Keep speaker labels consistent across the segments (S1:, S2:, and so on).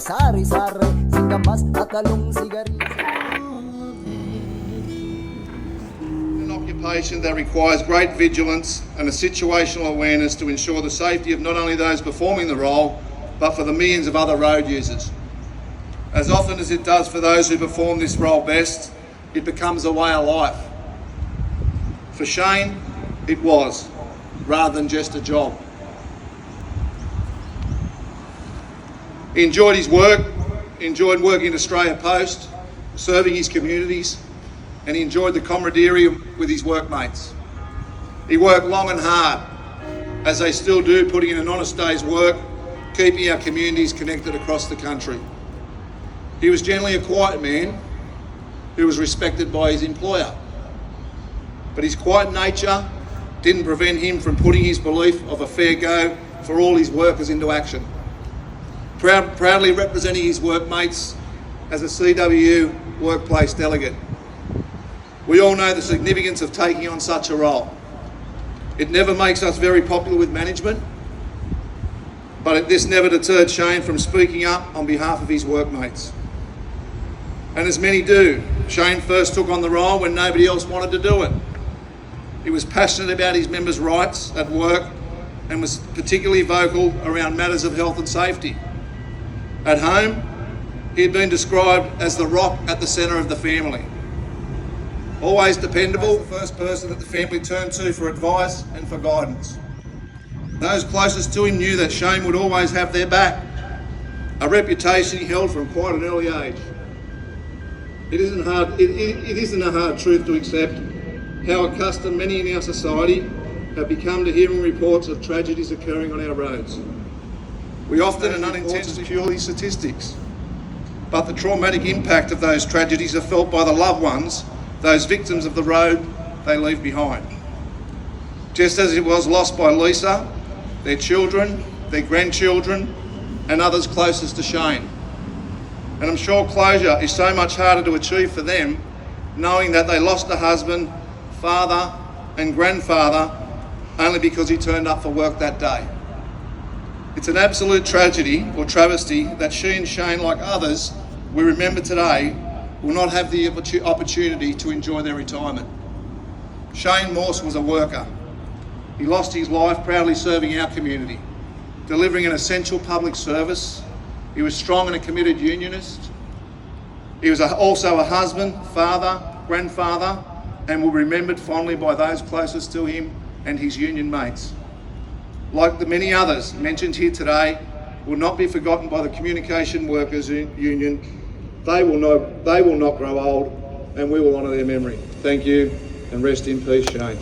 S1: sari-sari, singkamas at talong sigarilyo.
S2: An occupation that requires great vigilance and a situational awareness to ensure the safety of not only those performing the role, but for the millions of other road users. As often as it does for those who perform this role best, it becomes a way of life. For Shane, it was, rather than just a job. He enjoyed his work, enjoyed working at Australia Post, serving his communities, and he enjoyed the camaraderie with his workmates. He worked long and hard, as they still do, putting in an honest day's work, keeping our communities connected across the country. He was generally a quiet man who was respected by his employer. But his quiet nature didn't prevent him from putting his belief of a fair go for all his workers into action. Proudly representing his workmates as a CWU workplace delegate. We all know the significance of taking on such a role. It never makes us very popular with management, but this never deterred Shane from speaking up on behalf of his workmates. And as many do, Shane first took on the role when nobody else wanted to do it. He was passionate about his members' rights at work and was particularly vocal around matters of health and safety. At home, he had been described as the rock at the centre of the family. Always dependable, the first person that the family turned to for advice and for guidance. Those closest to him knew that Shane would always have their back, a reputation he held from quite an early age. It isn't a hard truth to accept how accustomed many in our society have become to hearing reports of tragedies occurring on our roads. We often and unintentionally purely statistics, but the traumatic impact of those tragedies are felt by the loved ones, those victims of the road they leave behind. Just as it was lost by Lisa, their children, their grandchildren, and others closest to Shane. And I'm sure closure is so much harder to achieve for them, knowing that they lost a husband, father, and grandfather only because he turned up for work that day. It's an absolute tragedy or travesty that she and Shane, like others we remember today, will not have the opportunity to enjoy their retirement. Shane Morse was a worker. He lost his life proudly serving our community, delivering an essential public service. He was strong and a committed unionist. He was also a husband, father, grandfather, and will be remembered fondly by those closest to him and his union mates. Like the many others mentioned here today, will not be forgotten by the Communication Workers Union. They will not grow old, and we will honour their memory. Thank you, and rest in peace, Shane.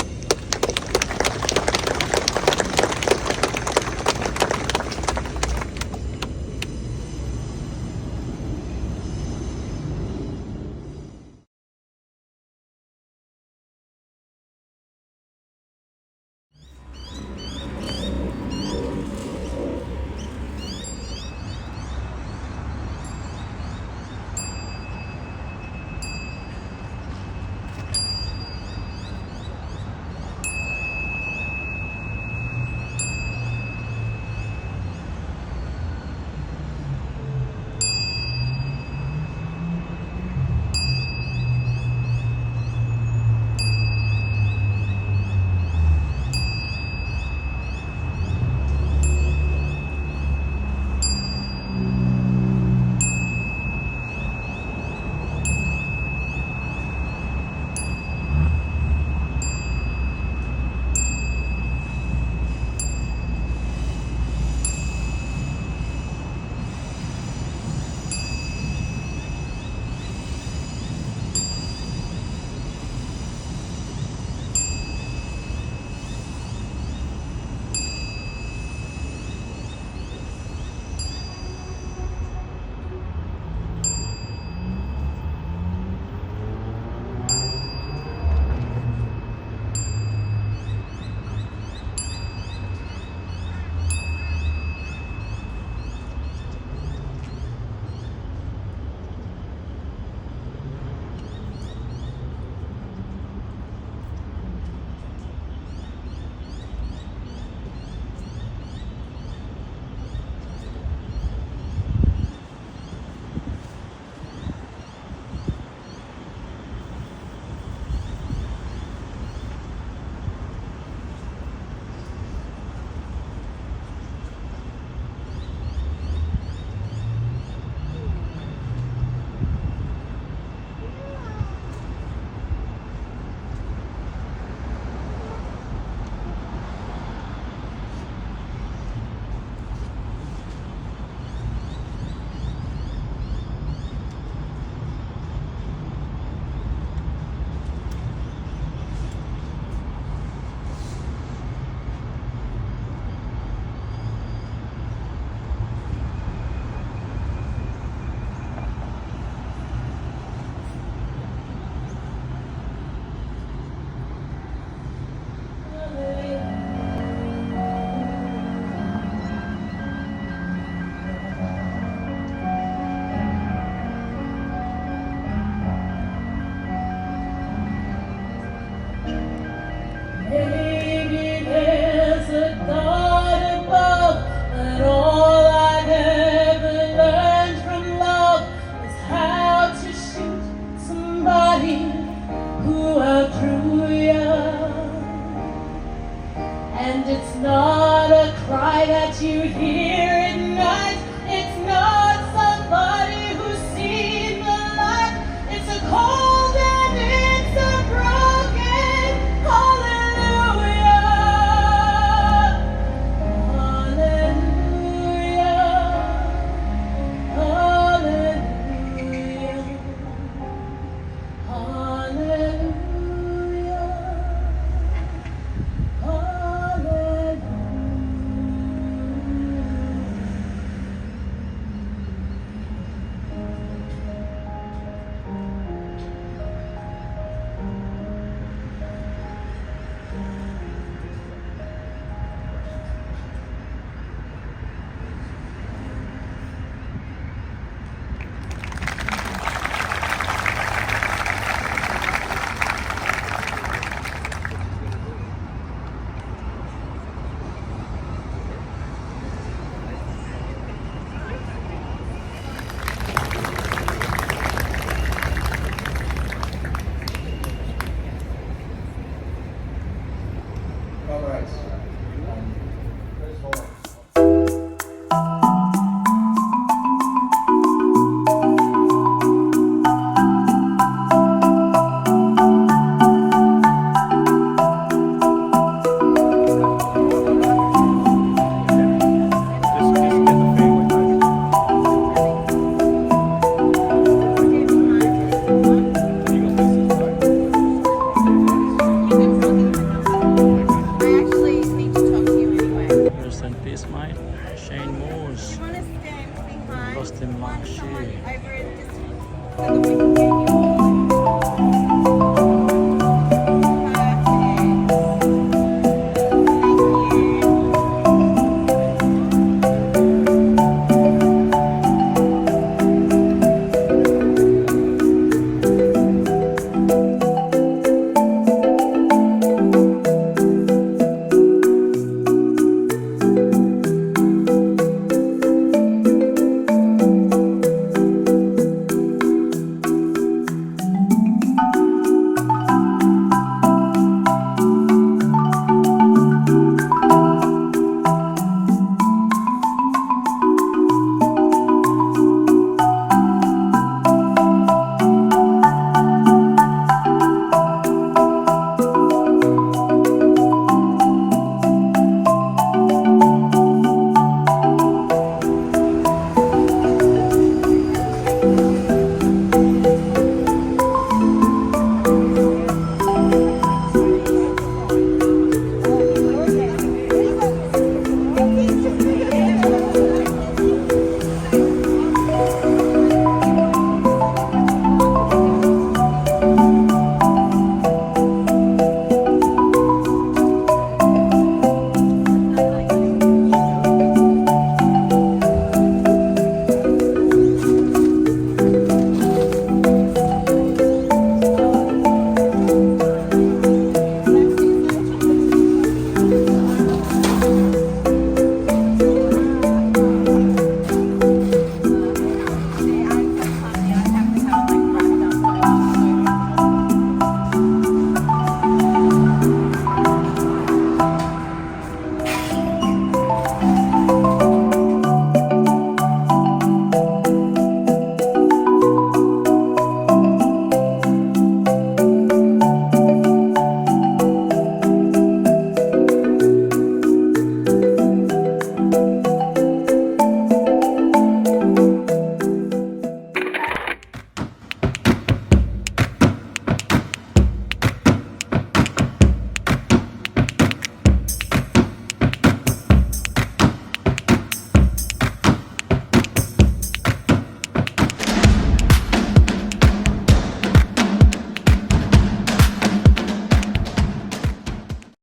S3: Austin Marsh.
S4: Someone, I've heard this